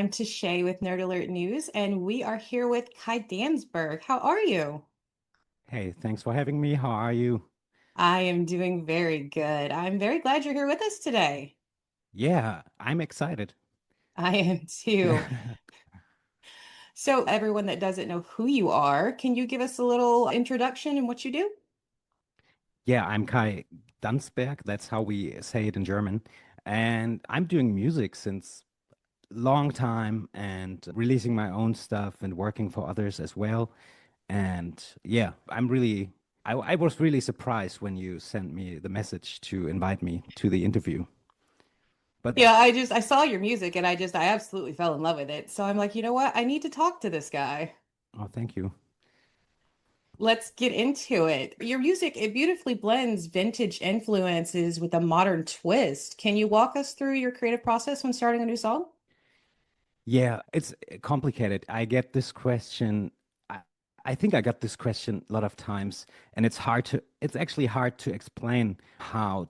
I'm Tashay with Nerd Alert News, and we are here with Kai Danzberg. How are you? Hey, thanks for having me. How are you? I am doing very good. I'm very glad you're here with us today. Yeah, I'm excited. I am too. So, everyone that doesn't know who you are, can you give us a little introduction and what you do? Yeah, I'm Kai Danzberg. That's how we say it in German. And I'm doing music since long time and releasing my own stuff and working for others as well. And yeah, I was really surprised when you sent me the message to invite me to the interview. But Yeah, I saw your music and I absolutely fell in love with it. So I'm like, you know what? I need to talk to this guy. oh, thank you. Let's get into it. Your music, it beautifully blends vintage influences with a modern twist. Can you walk us through your creative process when starting a new song? Yeah, it's complicated. I get this question. I, I think I got this question a lot of times, and it's actually hard to explain how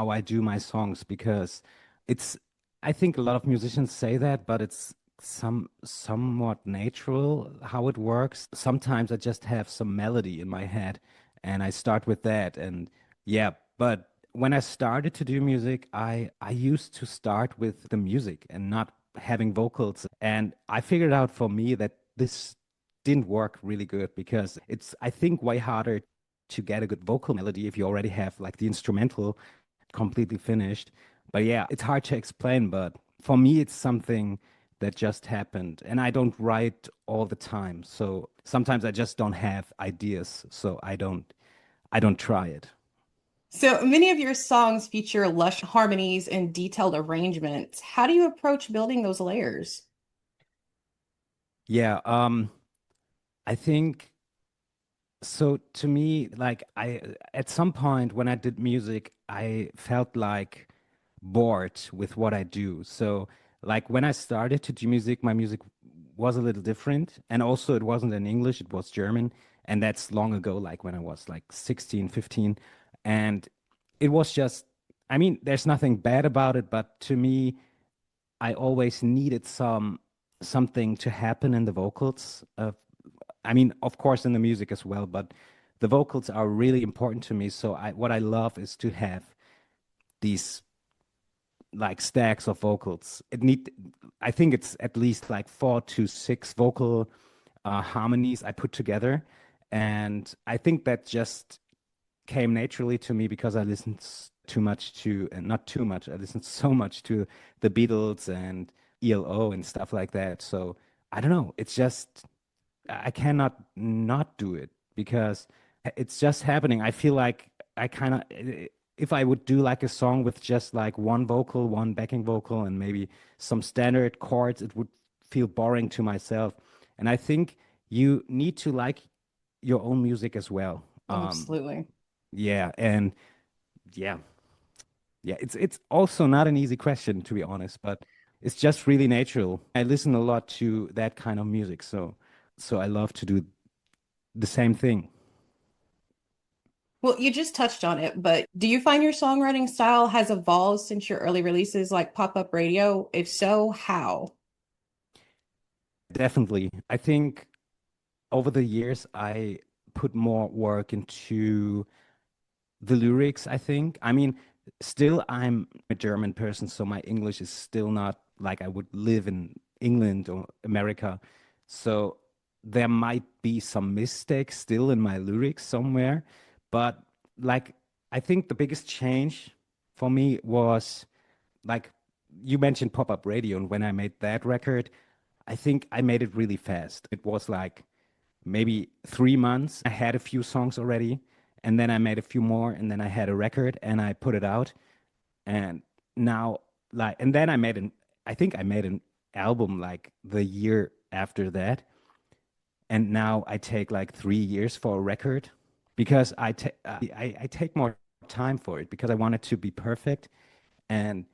I do my songs because it's, I think a lot of musicians say that, but it's somewhat natural how it works. Sometimes I just have some melody in my head and I start with that. And yeah, but when I started to do music, I used to start with the music and not having vocals. And I figured out for me that this didn't work really good because it's, I think, way harder to get a good vocal melody if you already have like the instrumental completely finished. But yeah, it's hard to explain, but for me, it's something that just happened. And I don't write all the time. So sometimes I just don't have ideas. So I don't try it. So many of your songs feature lush harmonies and detailed arrangements. How do you approach building those layers? Yeah, I think so to me, like I at some point when I did music, I felt like bored with what I do. So like when I started to do music, my music was a little different. And also it wasn't in English, it was German. And that's long ago, like when I was like 16, 15. And it was just, I mean, there's nothing bad about it, but to me, I always needed something to happen in the vocals. I mean, of course, in the music as well, but the vocals are really important to me. So what I love is to have these like stacks of vocals. I think it's at least like 4 to 6 vocal harmonies I put together, and I think that just came naturally to me because I listened too much to, and not too much. I listened so much to the Beatles and ELO and stuff like that. So I don't know. It's just I cannot not do it because it's just happening. I feel like I kind of, if I would do like a song with just like one vocal, one backing vocal, and maybe some standard chords, it would feel boring to myself. And I think you need to like your own music as well. Absolutely. Yeah, and yeah, yeah, it's also not an easy question to be honest, but it's just really natural. I listen a lot to that kind of music, so I love to do the same thing. Well, you just touched on it, but do you find your songwriting style has evolved since your early releases like pop-up radio? If so, how? Definitely. I think over the years I put more work into the lyrics, I think. I mean, still I'm a German person, so my English is still not like I would live in England or America. So there might be some mistakes still in my lyrics somewhere, but like I think the biggest change for me was like you mentioned pop-up radio, and when I made that record, I think I made it really fast. It was like maybe 3 months. I had a few songs already, and then I made a few more, and then I had a record and I put it out. And now, like, and then I think I made an album like the year after that. And now I take like 3 years for a record because I take more time for it because I want it to be perfect. And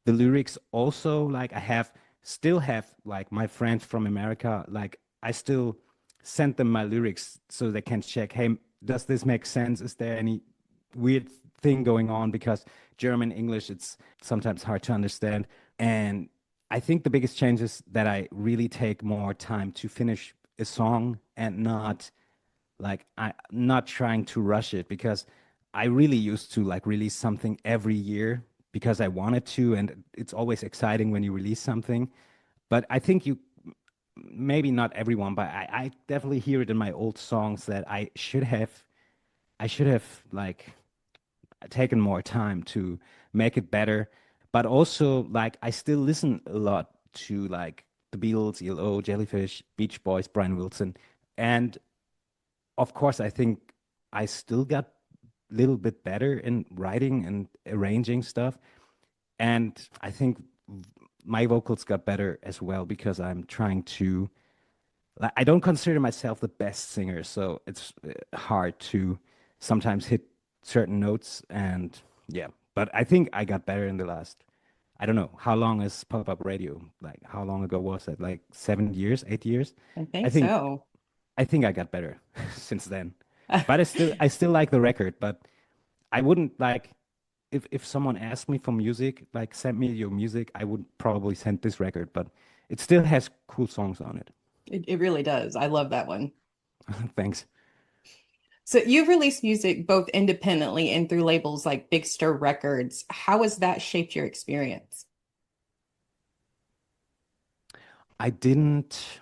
the lyrics also, like, I have still have like my friends from America, like, I still send them my lyrics so they can check, hey, does this make sense? Is there any weird thing going on? Because German, English, it's sometimes hard to understand. And I think the biggest change is that I really take more time to finish a song and not like I not trying to rush it because I really used to like release something every year because I wanted to, and it's always exciting when you release something. But I think you maybe not everyone, but I definitely hear it in my old songs that I should have like taken more time to make it better. But also like I still listen a lot to like the Beatles, ELO, Jellyfish, Beach Boys, Brian Wilson. And of course I think I still got a little bit better in writing and arranging stuff. And I think my vocals got better as well because I'm trying to like I don't consider myself the best singer, so it's hard to sometimes hit certain notes and yeah. But I think I got better in the last. I don't know how long is pop-up radio? Like how long ago was it? Like 7 years, 8 years? I I think think so. I think I got better since then. But I still like the record, but I wouldn't like if someone asked me for music, like send me your music, I would probably send this record, but it still has cool songs on it. It really does. I love that one. Thanks. So you've released music both independently and through labels like Big Stir Records. How has that shaped your experience? I didn't.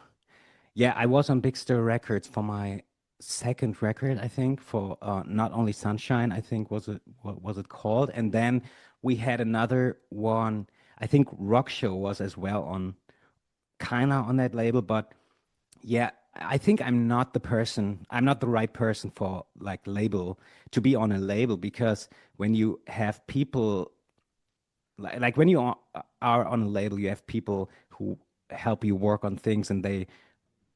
Yeah, I was on Big Stir Records for my second record, I think, for Not Only Sunshine, I think was it what was it called? And then we had another one. I think Rock Show was as well on kind of on that label, but yeah, I think I'm not the person. I'm not the right person for like label to be on a label because when you have people like when you are on a label, you have people who help you work on things and they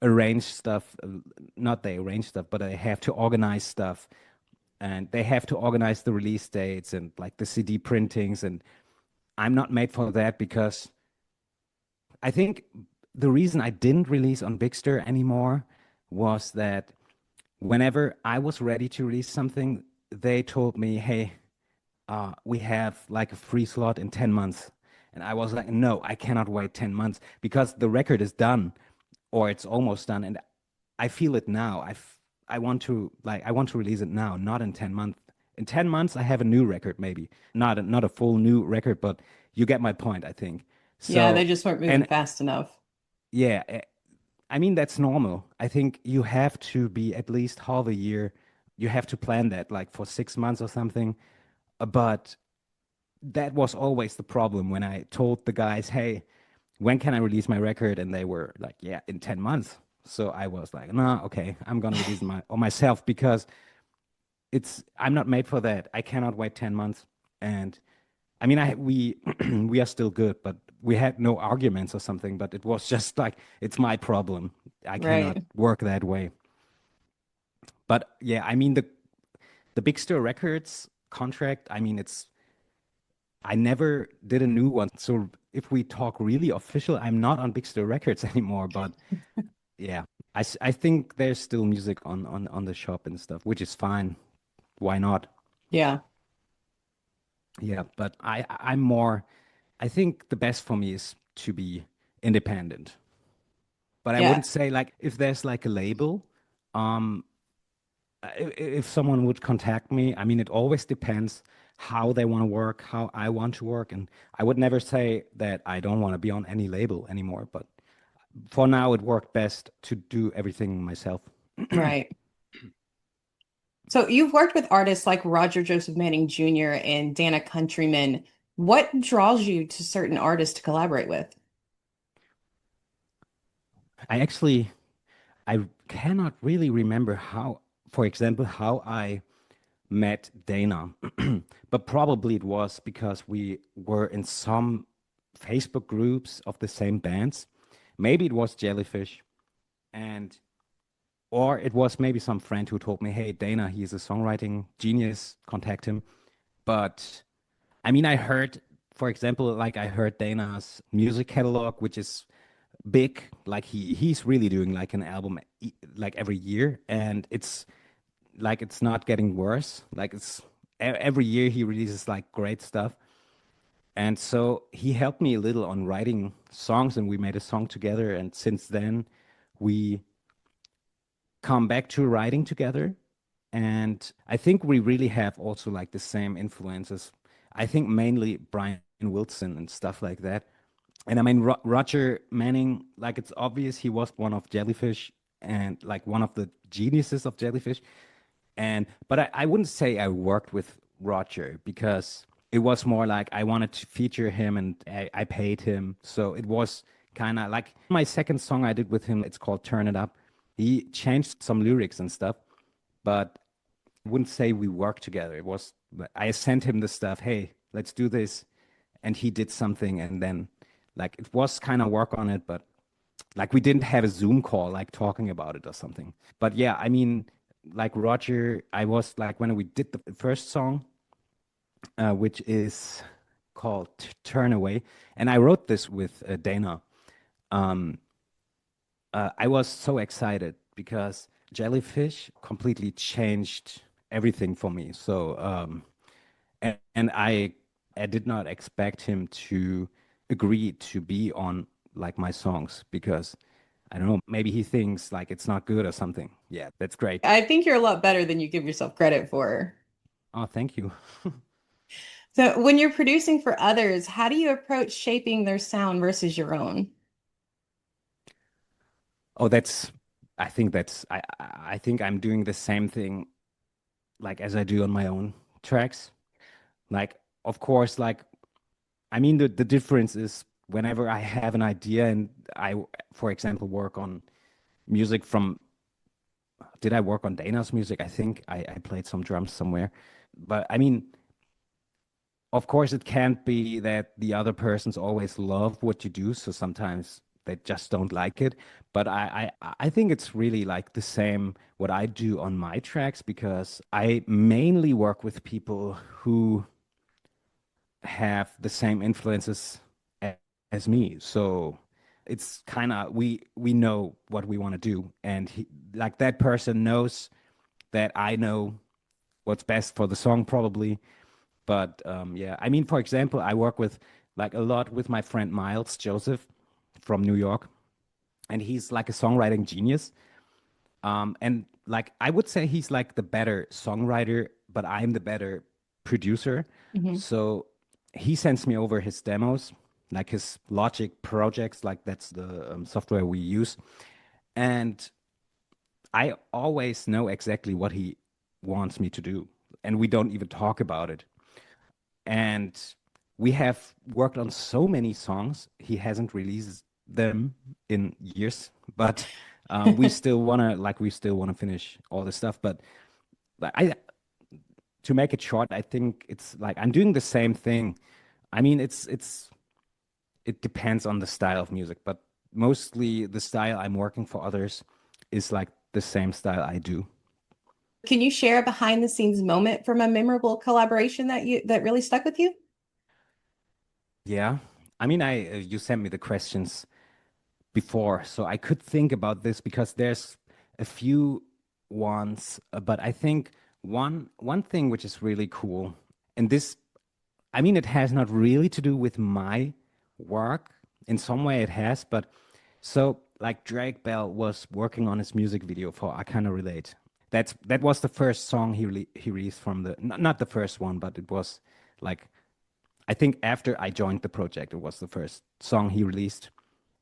arrange stuff, not they arrange stuff, but they have to organize stuff and they have to organize the release dates and like the CD printings. And I'm not made for that because I think the reason I didn't release on Big Stir anymore was that whenever I was ready to release something, they told me, hey, we have like a free slot in 10 months. And I was like, no, I cannot wait 10 months because the record is done or it's almost done. And I feel it now. I want to like I want to release it now, not in 10 months. In 10 months I have a new record maybe. Not a full new record, but you get my point, I think. Yeah, they So just weren't moving and fast enough. yeah, I mean that's normal. I think you have to be at least half a year. You have to plan that like for 6 months or something. But that was always the problem when I told the guys, "Hey, when can I release my record?" And they were like, "Yeah, in 10 months." So I was like, "Nah, okay, I'm gonna release my on myself because I'm not made for that. I cannot wait 10 months." And I mean, I we we are still good, but we had no arguments or something, but it was just like it's my problem. I cannot Right. work that way. But yeah, I mean the Big Stir Records contract, I mean it's I never did a new one. So if we talk really official, I'm not on Big Stir Records anymore. But yeah, I think there's still music on the shop and stuff, which is fine. Why not? Yeah. Yeah, but I'm more. I think the best for me is to be independent. But I Yeah. wouldn't say like if there's like a label, um, if someone would contact me, I mean, it always depends how they want to work, how I want to work, and I would never say that I don't want to be on any label anymore. But for now, it worked best to do everything myself. Right. So you've worked with artists like Roger Joseph Manning Jr. and Dana Countryman. What draws you to certain artists to collaborate with? I actually, I cannot really remember how, for example, how I met Dana, but probably it was because we were in some Facebook groups of the same bands. Maybe it was Jellyfish, and or it was maybe some friend who told me, "Hey, Dana, he's a songwriting genius. Contact him." But I mean, I heard, for example, like I heard Dana's music catalog, which is big. Like he's really doing like an album like every year, and it's like it's not getting worse. Like it's every year he releases like great stuff. And so he helped me a little on writing songs, and we made a song together. And since then, we come back to writing together. And I think we really have also like the same influences. I think mainly Brian Wilson and stuff like that. And I mean, Roger Manning, like it's obvious he was one of Jellyfish and like one of the geniuses of Jellyfish. And but I wouldn't say I worked with Roger because it was more like I wanted to feature him and I paid him. So it was kind of like my second song I did with him. It's called Turn It Up. He changed some lyrics and stuff, but I wouldn't say we worked together. It was I sent him the stuff. Hey, let's do this, and he did something, and then like it was kind of work on it, but like we didn't have a Zoom call like talking about it or something. But yeah, I mean, like Roger, I was like when we did the first song, which is called Turn Away, and I wrote this with Dana. Um, I was so excited because Jellyfish completely changed everything for me. So, and I did not expect him to agree to be on like my songs because I don't know, maybe he thinks like it's not good or something. Yeah, that's great. I think you're a lot better than you give yourself credit for. Oh, thank you. So, when you're producing for others, how do you approach shaping their sound versus your own? Oh, I think I think I'm doing the same thing like as I do on my own tracks. Like, of course, like I mean the difference is whenever I have an idea and I, for example, work on music from, did I work on Dana's music? I think I played some drums somewhere. But I mean, of course, it can't be that the other persons always love what you do. So sometimes they just don't like it. But I think it's really like the same what I do on my tracks because I mainly work with people who have the same influences as me. So it's kind of we know what we want to do, and like that person knows that I know what's best for the song probably. But yeah, I mean, for example, I work with like a lot with my friend Miles Joseph from New York, and he's like a songwriting genius. And like I would say he's like the better songwriter, but I'm the better producer. Mhm. So he sends me over his demos, like his Logic projects, like that's the software we use. And I always know exactly what he wants me to do. And we don't even talk about it. And we have worked on so many songs. He hasn't released them in years, but we still wanna finish all the stuff. But like, I to make it short, I think it's like I'm doing the same thing. I mean, it depends on the style of music, but mostly the style I'm working for others is like the same style I do. Can you share a behind the scenes moment from a memorable collaboration that really stuck with you? Yeah. I mean, I you sent me the questions before, so I could think about this because there's a few ones, but I think one thing which is really cool, and this, I mean, it has not really to do with my work. In some way, it has, but so like Drake Bell was working on his music video for I Kinda Relate. That was the first song he released from the not the first one, but it was like I think after I joined the project, it was the first song he released,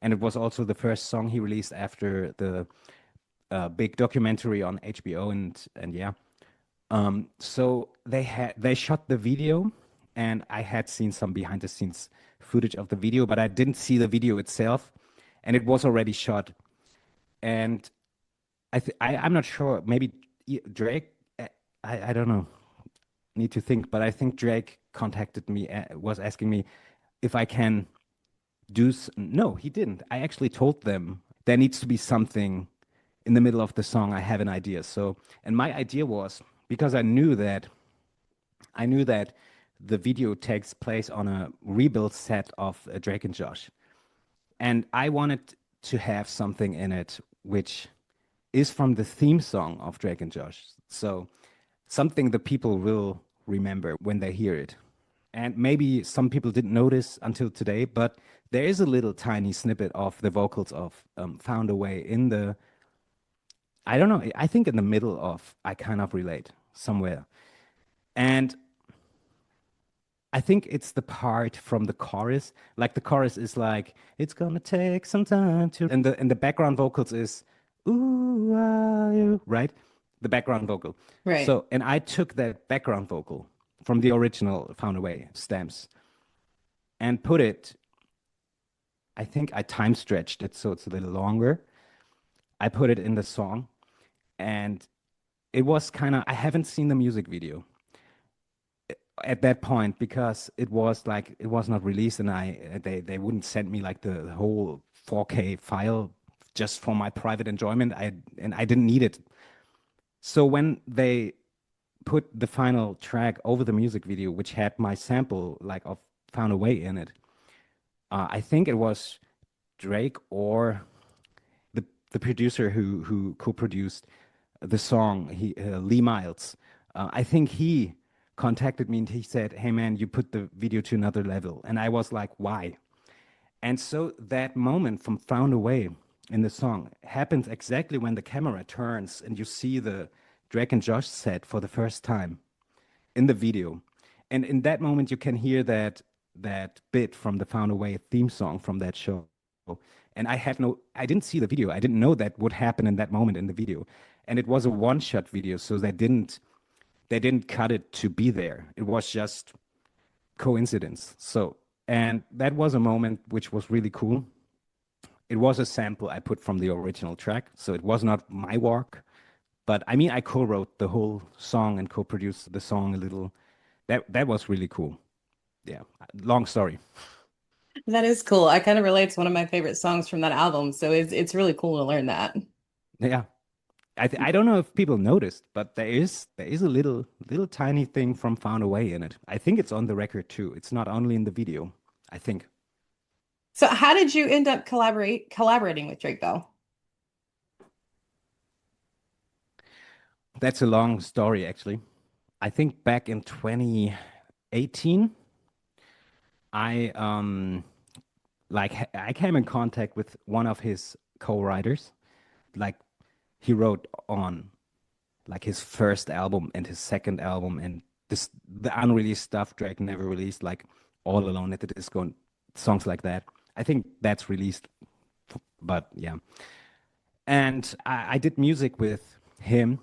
and it was also the first song he released after the big documentary on HBO, and yeah. So they shot the video, and I had seen some behind the scenes footage of the video, but I didn't see the video itself, and it was already shot. And I'm not sure. Maybe Drake. I don't know. Need to think, but I think Drake contacted me, was asking me if I can no, he didn't. I actually told them there needs to be something in the middle of the song. I have an idea. So, and my idea was because I knew that the video takes place on a rebuild set of Drake and Josh, and I wanted to have something in it which is from the theme song of Drake and Josh. So, something the people will remember when they hear it. And maybe some people didn't notice until today, but there is a little tiny snippet of the vocals of Found a Way in the, I don't know, I think in the middle of I Kind of Relate somewhere. And I think it's the part from the chorus. Like the chorus is like, it's gonna take some time to, and the background vocals is, ooh, are you, right? The background vocal. Right. So, and I took that background vocal from the original Found a Way stems and put it, I think I time stretched it so it's a little longer. I put it in the song and it was kind of, I haven't seen the music video at that point because it was like it was not released and they wouldn't send me like the whole 4K file just for my private enjoyment. I didn't need it. So when they put the final track over the music video, which had my sample like of Found a Way in it, I think it was Drake or the producer who co-produced the song, Lee Miles. I think he contacted me and he said, "Hey man, you put the video to another level." And I was like, "Why?" And so that moment from Found a Way in the song happens exactly when the camera turns and you see the Drake and Josh set for the first time in the video. And in that moment, you can hear that bit from the Found a Way theme song from that show. And I didn't see the video. I didn't know that would happen in that moment in the video. And it was a one-shot video, so they didn't cut it to be there. It was just coincidence. So, and that was a moment which was really cool. It was a sample I put from the original track, so it was not my work. But I mean, I co-wrote the whole song and co-produced the song a little. That was really cool. Yeah, long story. That is cool. I kind of relate to one of my favorite songs from that album, so it's really cool to learn that. Yeah, I don't know if people noticed, but there is a little tiny thing from Found a Way in it. I think it's on the record too. It's not only in the video. I think So how did you end up collaborating with Drake though? that's a long story actually. I think back in 2018, I came in contact with one of his co-writers. Like he wrote on like his first album and his second album and this the unreleased stuff Drake never released, like All Alone at the Disco and songs like that. I think that's released, but yeah. And I did music with him,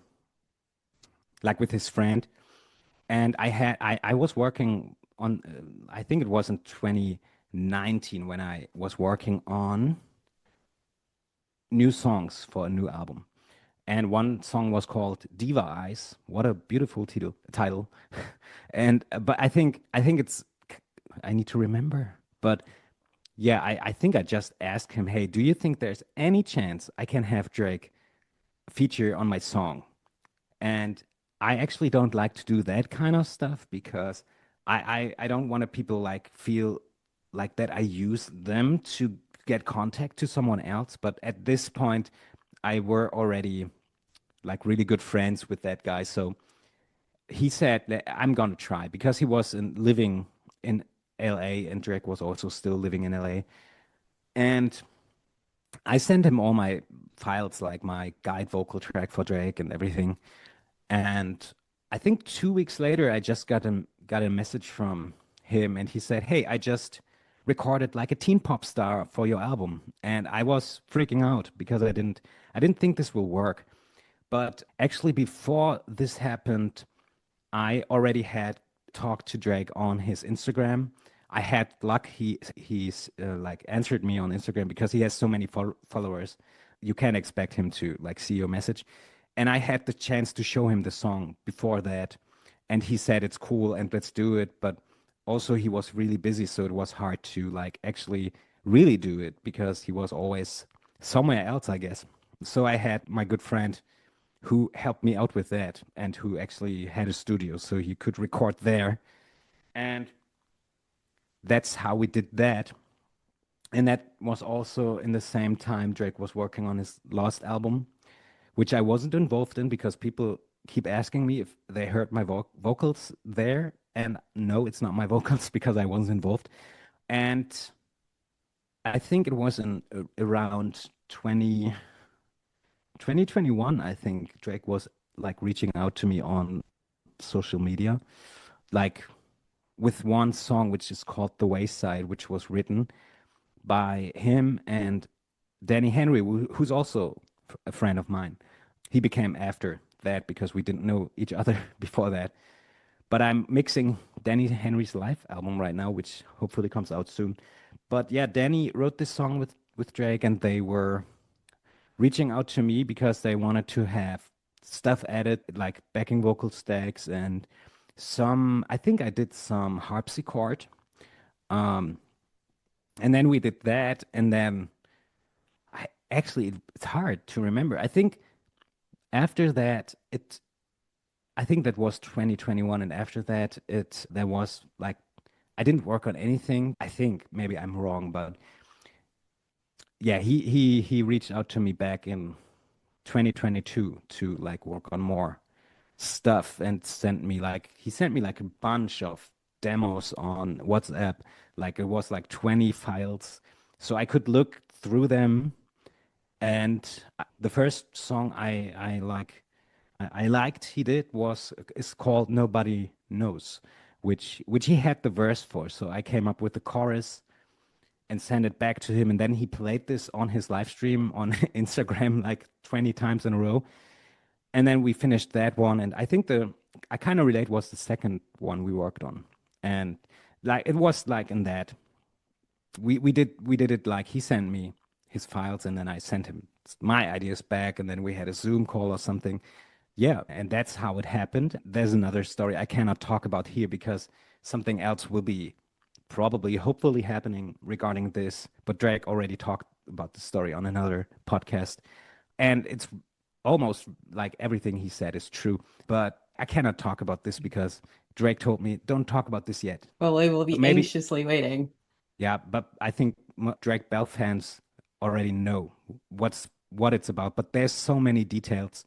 like with his friend, and I was working on I think it was in 2019 when I was working on new songs for a new album. And one song was called Diva Eyes. What a beautiful title. And but I think it's I need to remember. But yeah, I think I just asked him, hey, do you think there's any chance I can have Drake feature on my song? And I actually don't like to do that kind of stuff because I don't want to people like feel like that I use them to get contact to someone else. But at this point, I were already like really good friends with that guy. So he said that I'm gonna try because he was living in LA and Drake was also still living in LA. And I sent him all my files, like my guide vocal track for Drake and everything. And I think 2 weeks later, I just got a message from him, and he said, "Hey, I just recorded like a teen pop star for your album," and I was freaking out because I didn't think this will work. But actually, before this happened, I already had talked to Drake on his Instagram. I had luck. He's like answered me on Instagram because he has so many followers. You can't expect him to like see your message. And I had the chance to show him the song before that, and he said it's cool and let's do it. But also he was really busy, so it was hard to like actually really do it because he was always somewhere else, I guess. So I had my good friend who helped me out with that and who actually had a studio so he could record there. And that's how we did that. And that was also in the same time Drake was working on his last album, which I wasn't involved in because people keep asking me if they heard my vocals there And no, it's not my vocals because I wasn't involved. And I think it was in around 2021, I think Drake was like reaching out to me on social media, like with one song which is called The Wayside, which was written by him and Danny Henry, who's also a friend of mine. He became after that because we didn't know each other before that. But I'm mixing Danny Henry's live album right now, which hopefully comes out soon. But yeah, Danny wrote this song with Drake, and they were reaching out to me because they wanted to have stuff added, like backing vocal stacks and some. I think I did some harpsichord. Um, and then we did that, and then it's hard to remember. I think after that, I think that was 2021, and after that, there was like I didn't work on anything. I think maybe I'm wrong, but yeah, he reached out to me back in 2022 to like work on more stuff and he sent me like a bunch of demos on WhatsApp. Like it was like 20 files, so I could look through them. And the first song I liked he did was is called Nobody Knows, which he had the verse for. So I came up with the chorus and sent it back to him, and then he played this on his live stream on Instagram like 20 times in a row. And then we finished that one, and I think the I kind of relate was the second one we worked on. And like it was like in that we did it like he sent me his files and then I sent him my ideas back, and then we had a Zoom call or something. Yeah, and that's how it happened. There's another story I cannot talk about here because something else will be probably, hopefully happening regarding this. But Drake already talked about the story on another podcast. And it's almost like everything he said is true. But I cannot talk about this because Drake told me, don't talk about this yet. Well, we will But be maybe, anxiously waiting. yeah, but I think Drake Bell fans already know what it's about. But there's so many details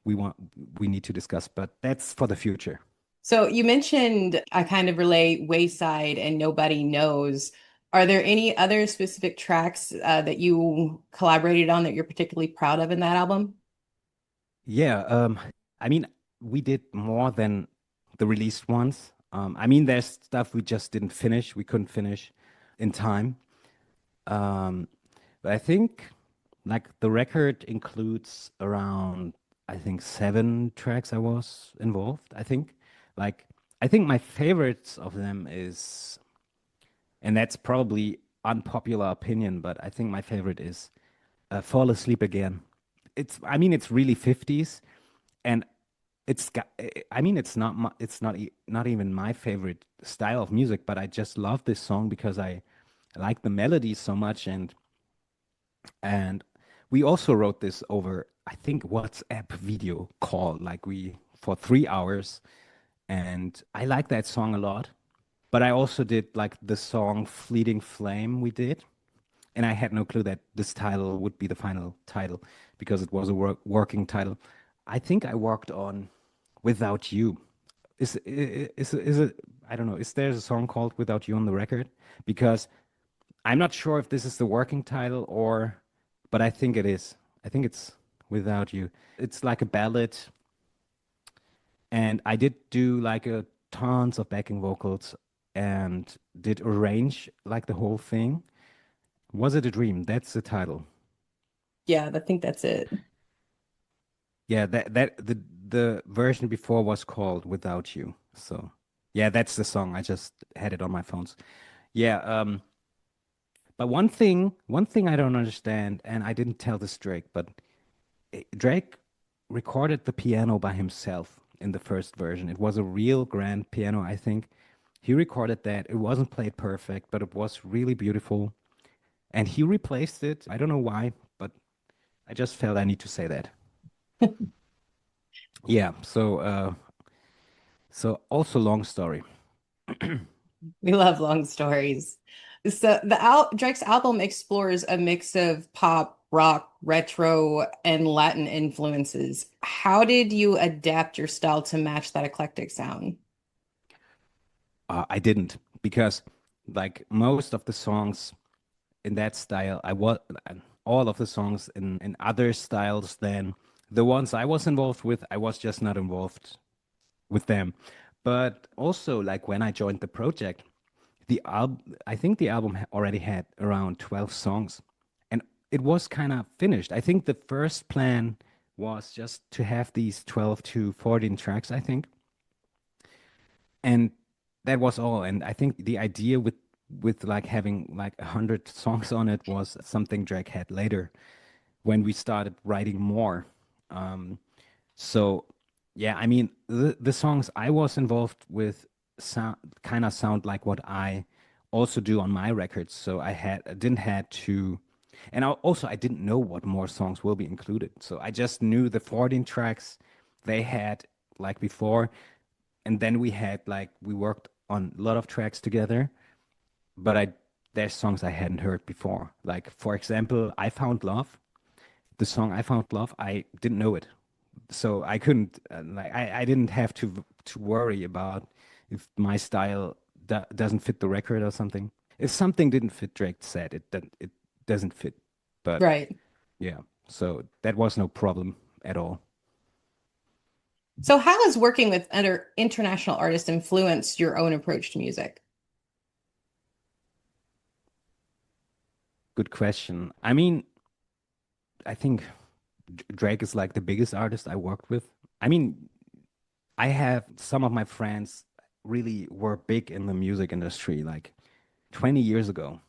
we want we need to discuss, but that's for the future. So you mentioned I kind of relate Wayside and Nobody Knows. Are there any other specific tracks that you collaborated on that you're particularly proud of in that album? Yeah, I mean, we did more than the released ones. I mean, there's stuff we just didn't finish. We couldn't finish in time. Um, but I think like the record includes around, I think 7 tracks I was involved. I think like I think my favorites of them is, and that's probably unpopular opinion, but I think my favorite is Fall Asleep Again. I mean, it's really 50s, and I mean, not even my favorite style of music, but I just love this song because I like the melody so much, and we also wrote this over, I think, WhatsApp video call, like we for 3 hours, and I like that song a lot. But I also did like the song Fleeting Flame we did, and I had no clue that this title would be the final title because it was a working title. I think I worked on Without You. Is it? I don't know. Is there a song called Without You on the record? Because I'm not sure if this is the working title or, but I think it is. I think it's Without You. It's like a ballad, and I did do like a tons of backing vocals and did arrange like the whole thing. Was It a Dream? That's the title. Yeah, I think that's it. Yeah, the version before was called Without You. So yeah, that's the song. I just had it on my phones. Yeah, but one thing I don't understand, and I didn't tell this Drake, but Drake recorded the piano by himself in the first version. It was a real grand piano, I think. He recorded that. It wasn't played perfect, but it was really beautiful. And he replaced it. I don't know why, but I just felt I need to say that. Yeah, so also long story. We love long stories. So Drake's album explores a mix of pop, rock, retro, and Latin influences. How did you adapt your style to match that eclectic sound? I didn't because like most of the songs in that style, I was all of the songs in other styles than the ones I was involved with, I was just not involved with them. But also, like when I joined the project, I think the album already had around 12 songs, and it was kind of finished. I think the first plan was just to have these 12 to 14 tracks, I think, and that was all. And I think the idea with like having like 100 songs on it was something Drake had later when we started writing more. Um, so yeah, I mean the songs I was involved with sound like what I also do on my records. So I didn't had to, and also I didn't know what more songs will be included. So I just knew the 14 tracks they had like before, and then we had like we worked on a lot of tracks together. But I there's songs I hadn't heard before. Like for example, I Found Love. The song I Found Love, I didn't know it, so I couldn't I didn't have to worry about if my style doesn't fit the record or something. If something didn't fit, Drake said it doesn't fit. But Right. yeah, so that was no problem at all. So how has working with other international artists influenced your own approach to music? Good question. I mean, I think Drake is like the biggest artist I worked with. I mean, I have some of my friends really were big in the music industry like 20 years ago,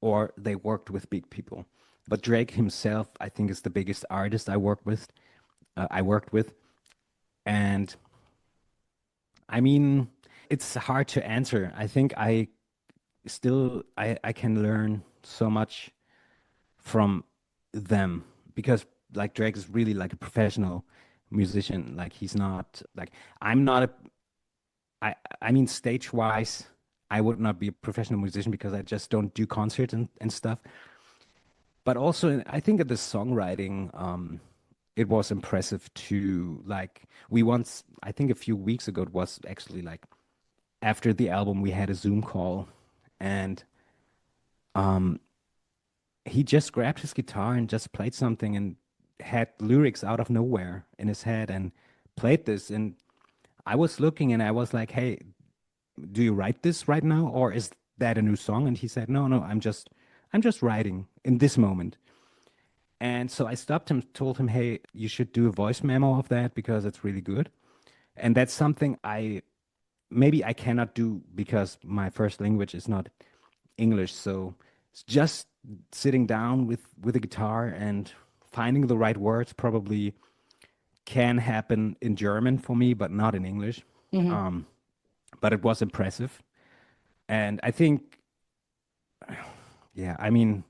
or they worked with big people. But Drake himself, I think, is the biggest artist I worked with. And I mean, it's hard to answer. I think I can learn so much from them because like Drake is really like a professional musician. Like he's not like I'm not a I mean stage wise, I would not be a professional musician because I just don't do concerts and stuff. But also, I think at the songwriting, it was impressive to like we once, I think a few weeks ago, it was actually like after the album, we had a Zoom call, and um, he just grabbed his guitar and just played something and had lyrics out of nowhere in his head and played this. And I was looking and I was like, "Hey, do you write this right now, or is that a new song?" And he said, "No, no, I'm just writing in this moment." And so I stopped him, told him, "Hey, you should do a voice memo of that because it's really good." And that's something I maybe I cannot do because my first language is not English. So it's just sitting down with a guitar and finding the right words probably can happen in German for me, but not in English. Hmm. Um, but it was impressive. And I think, yeah, I mean,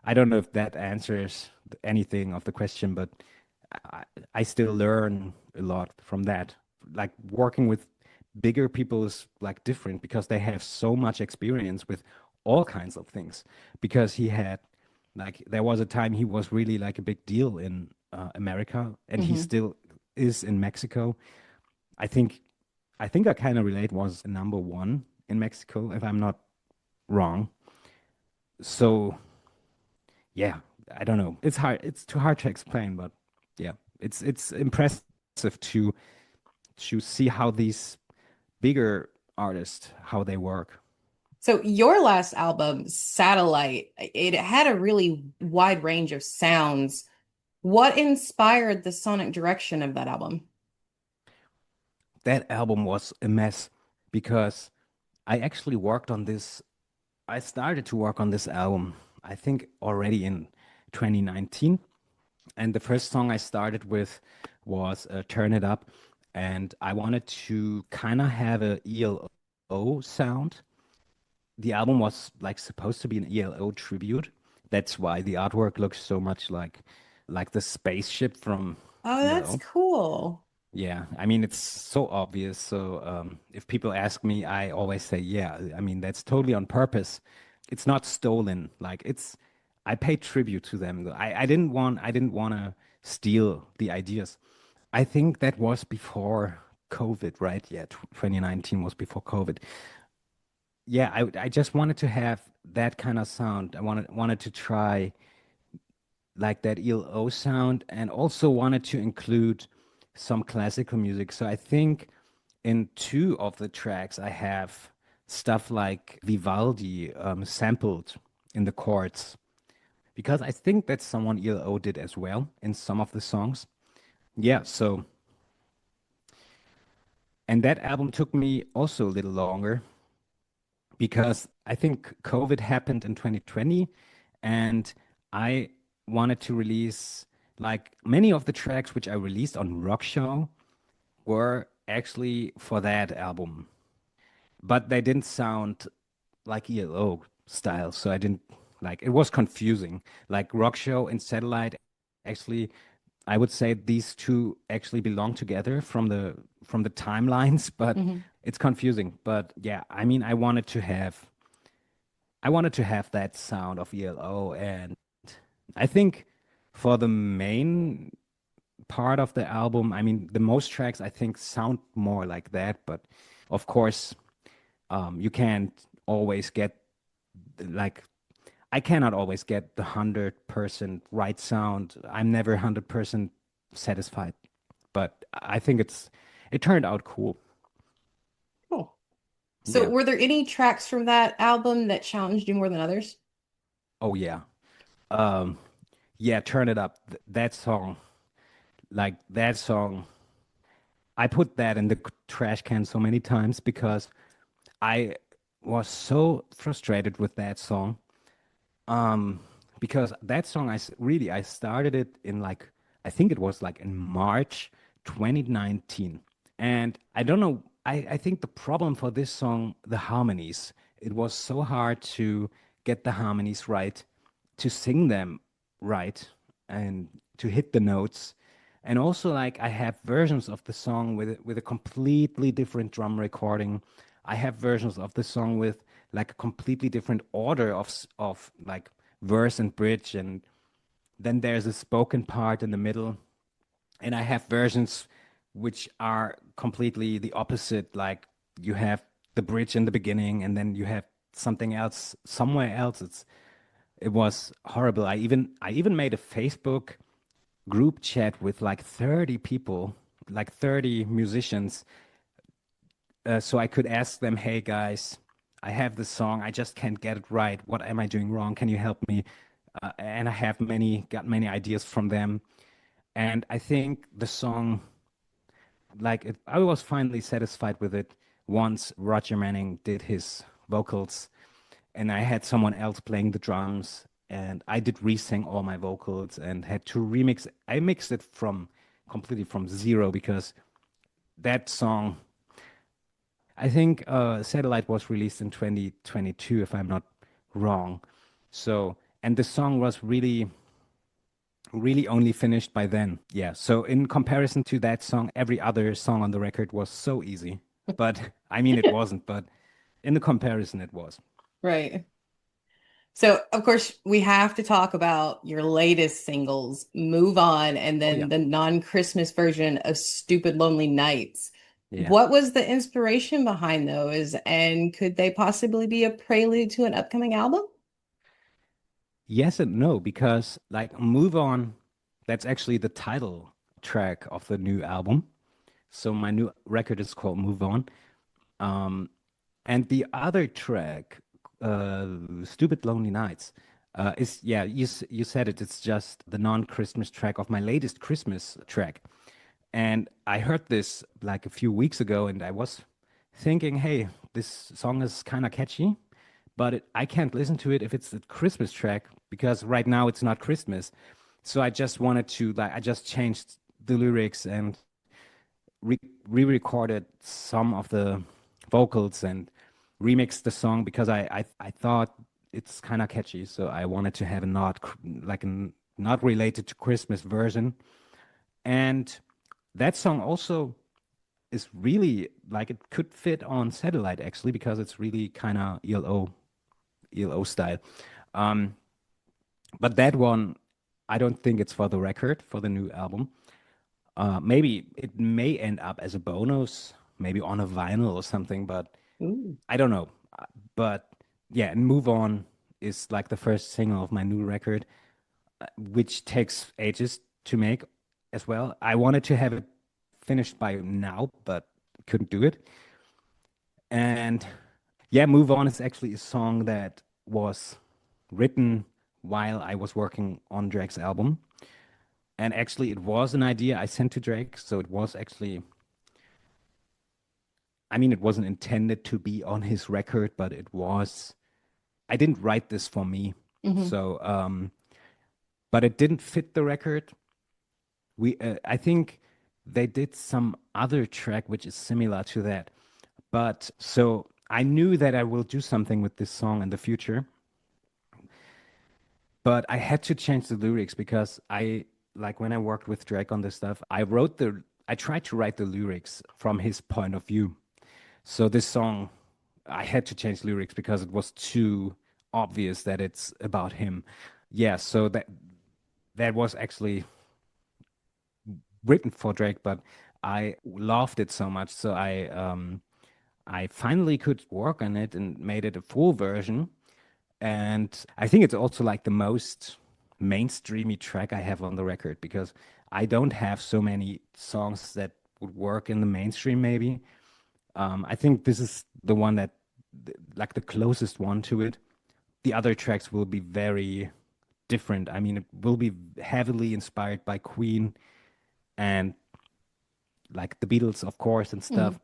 I don't know if that answers anything of the question, but I, I still learn a lot from that. Like working with bigger people is like different because they have so much experience with all kinds of things. Because he had like there was a time he was really like a big deal in America, and he Hmm. still is in Mexico. I think I kind of relate was number one in Mexico, if I'm not wrong. So yeah, I don't know. It's hard. It's too hard to explain, but yeah, it's impressive to see how these bigger artists how they work. So your last album, Satellite, it had a really wide range of sounds. What inspired the sonic direction of that album? That album was a mess because I actually worked on this. I started to work on this album, I think already in 2019. And the first song I started with was Turn It Up. And I wanted to kind of have a ELO sound. The album was like supposed to be an ELO tribute. That's why the artwork looks so much like the spaceship from Oh, that's ELO. cool. Yeah, I mean it's so obvious. So if people ask me, I always say, yeah. I mean that's totally on purpose. It's not stolen. Like it's, I paid tribute to them. I didn't want to steal the ideas. I think that was before COVID, right? Yeah, 2019 was before COVID. yeah, I just wanted to have that kind of sound. I wanted to try like that ELO sound, and also wanted to include some classical music. So I think in two of the tracks I have stuff like Vivaldi sampled in the chords, because I think that's someone ELO did as well in some of the songs. Yeah, so and that album took me also a little longer because I think COVID happened in 2020, and I wanted to release like many of the tracks which I released on Rock Show were actually for that album, but they didn't sound like ELO style, so I didn't like it was confusing. Like Rock Show and Satellite actually I would say these two actually belong together from the timelines, but Hmm. it's confusing. But yeah, I mean I wanted to have that sound of ELO, and I think for the main part of the album, I mean the most tracks I think sound more like that, but of course you can't always get like I cannot always get the 100% right sound. I'm never 100% satisfied, but I think it turned out cool. Cool. So Yeah. were there any tracks from that album that challenged you more than others? Oh yeah. Um yeah, Turn It Up. That song, like that song, I put that in the trash can so many times because I was so frustrated with that song. Um, because that song, really, I started it in like, I think it was like in March 2019. And I don't know, I think the problem for this song, the harmonies, it was so hard to get the harmonies right, to sing them right, and to hit the notes. And also, like, I have versions of the song with a completely different drum recording. I have versions of the song with like a completely different order of like verse and bridge, and then there's a spoken part in the middle, and I have versions which are completely the opposite. Like you have the bridge in the beginning, and then you have something else somewhere else. It was horrible. I even made a Facebook group chat with like 30 people, like 30 musicians, so I could ask them, "Hey guys, I have this song. I just can't get it right. What am I doing wrong? Can you help me?" And I have got many ideas from them. And I think the song, I was finally satisfied with it once Roger Manning did his vocals, and I had someone else playing the drums, and I did re-sing all my vocals and had to remix. I mixed it from completely from zero because that song, I think Satellite was released in 2022, if I'm not wrong. So, and the song was really only finished by then. Yeah. So, in comparison to that song, every other song on the record was so easy. But I mean, it wasn't, but in the comparison, it was. Right. So, of course, we have to talk about your latest singles, Move On, and Oh, then yeah. the non-Christmas version of Stupid Lonely Nights. Yeah. What was the inspiration behind those, and could they possibly be a prelude to an upcoming album? Yes and no, because like Move On, that's actually the title track of the new album. So, my new record is called Move On. Um, And the other track, Stupid Lonely Nights, is, yeah, you said it, it's just the non-Christmas track of my latest Christmas track. And I heard this like a few weeks ago, and I was thinking, hey, this song is kind of catchy, but I can't listen to it if it's a Christmas track because right now it's not Christmas. So I just wanted to, like, I just changed the lyrics and re re-recorded some of the vocals and remixed the song because I thought it's kind of catchy, so I wanted to have a like a not related to Christmas version. And that song also is really like it could fit on Satellite actually because it's really kind of ELO style. Um, but that one, I don't think it's for the record for the new album. Maybe it may end up as a bonus, maybe on a vinyl or something, but Ooh. I don't know. But yeah, and Move On is like the first single of my new record, which takes ages to make as well. I wanted to have it finished by now, but couldn't do it. And yeah, Move On is actually a song that was written while I was working on Drake's album. And actually, it was an idea I sent to Drake. So it was actually, I mean, it wasn't intended to be on his record, but it was, I didn't write this for me. Hmm. So, but it didn't fit the record. I think they did some other track which is similar to that. But so I knew that I will do something with this song in the future, but I had to change the lyrics because like when I worked with Drake on this stuff, I tried to write the lyrics from his point of view. So this song, I had to change lyrics because it was too obvious that it's about him. Yeah, so that was actually written for Drake, but I loved it so much, so I finally could work on it and made it a full version. And I think it's also like the most mainstreamy track I have on the record because I don't have so many songs that would work in the mainstream, maybe. I think this is the one that, like, the closest one to it. The other tracks will be very different. I mean, it will be heavily inspired by Queen and like the Beatles, of course, and Hmm. stuff.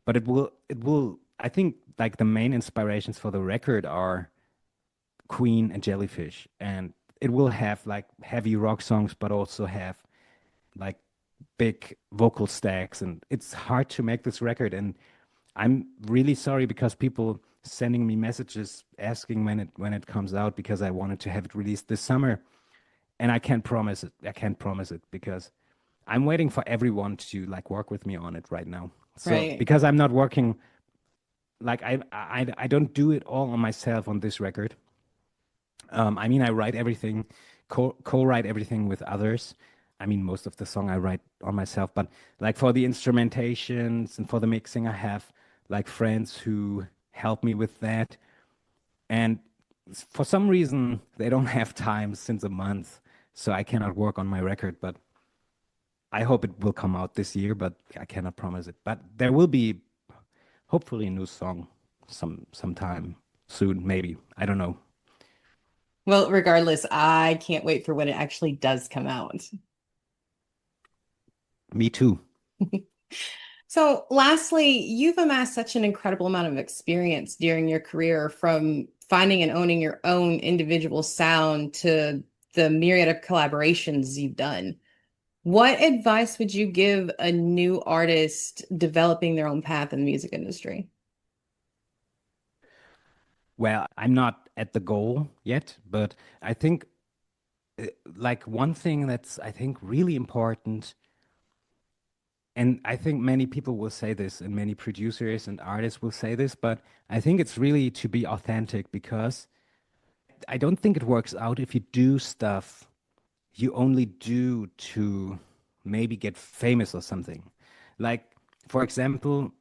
But I think like the main inspirations for the record are Queen and Jellyfish. And it will have like heavy rock songs, but also have like big vocal stacks. And it's hard to make this record. And I'm really sorry because people sending me messages asking when it comes out because I wanted to have it released this summer. And I can't promise it. I can't promise it because I'm waiting for everyone to like work with me on it right now. So Right. because I'm not working like I don't do it all on myself on this record. I mean I write everything, co-write everything with others. I mean most of the song I write on myself, but like for the instrumentations and for the mixing, I have like friends who help me with that. And for some reason they don't have time since a month, so I cannot work on my record. But I hope it will come out this year, but I cannot promise it. But there will be hopefully a new song sometime soon, maybe. I don't know. Well, regardless, I can't wait for when it actually does come out. Me too. So, lastly, you've amassed such an incredible amount of experience during your career from finding and owning your own individual sound to the myriad of collaborations you've done. What advice would you give a new artist developing their own path in the music industry? Well, I'm not at the goal yet, but I think like one thing that's I think really important, and I think many people will say this, and many producers and artists will say this, but I think it's really to be authentic because I don't think it works out if you do stuff you only do to maybe get famous or something. Like, for example,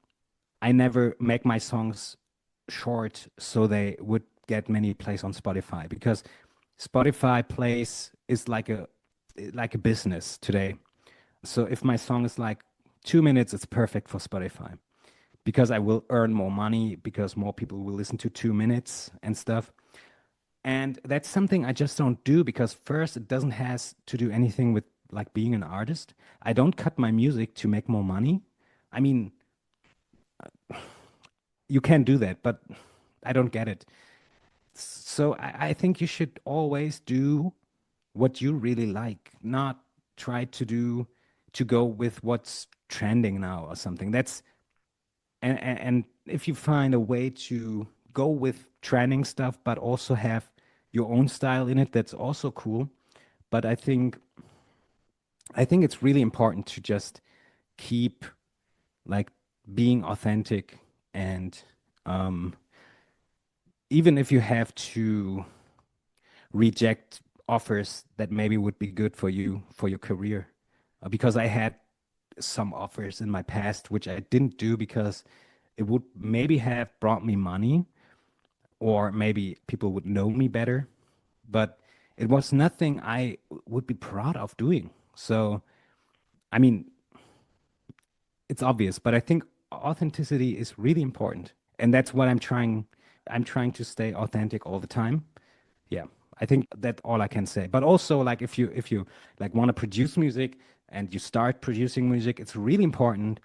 I never make my songs short so they would get many plays on Spotify because Spotify plays is like a business today. So if my song is like 2 minutes, it's perfect for Spotify because I will earn more money because more people will listen to 2 minutes and stuff. And that's something I just don't do because first, it doesn't has to do anything with like being an artist. I don't cut my music to make more money. I mean, you can do that, but I don't get it. So I think you should always do what you really like, not try to go with what's trending now or something. And if you find a way to go with trending stuff, but also have your own style in it, that's also cool. But I think it's really important to just keep like being authentic and um, even if you have to reject offers that maybe would be good for you for your career, because I had some offers in my past which I didn't do because it would maybe have brought me money, or maybe people would know me better, but it was nothing I would be proud of doing. So, I mean, it's obvious, but I think authenticity is really important. And that's what I'm trying. I'm trying to stay authentic all the time. Yeah. I think that's all I can say. But also like if you like want to produce music and you start producing music, it's really important.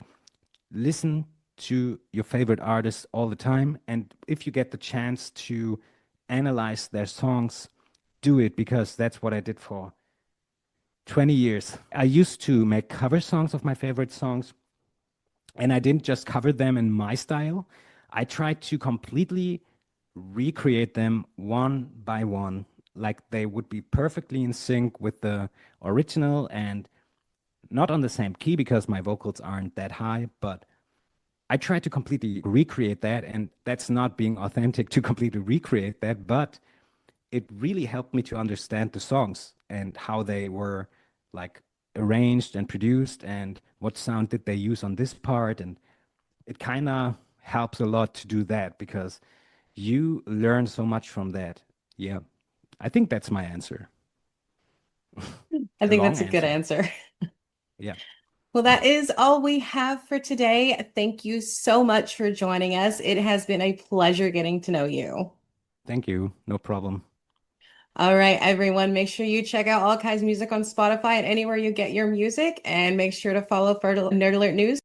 Listen to your favorite artists all the time. And if you get the chance to analyze their songs, do it because that's what I did for 20 years. I used to make cover songs of my favorite songs, and I didn't just cover them in my style. I tried to completely recreate them one by one, like they would be perfectly in sync with the original and not on the same key because my vocals aren't that high, but I tried to completely recreate that. And that's not being authentic to completely recreate that, but it really helped me to understand the songs and how they were like arranged and produced and what sound did they use on this part. And it kind of helps a lot to do that because you learn so much from that. Yeah, I think that's my answer. I A think long that's a good answer. answer. Yeah. Well, that is all we have for today. Thank you so much for joining us. It has been a pleasure getting to know you. Thank you. No problem. All right, everyone, make sure you check out All Kai's music on Spotify and anywhere you get your music, and make sure to follow for Nerd Alert News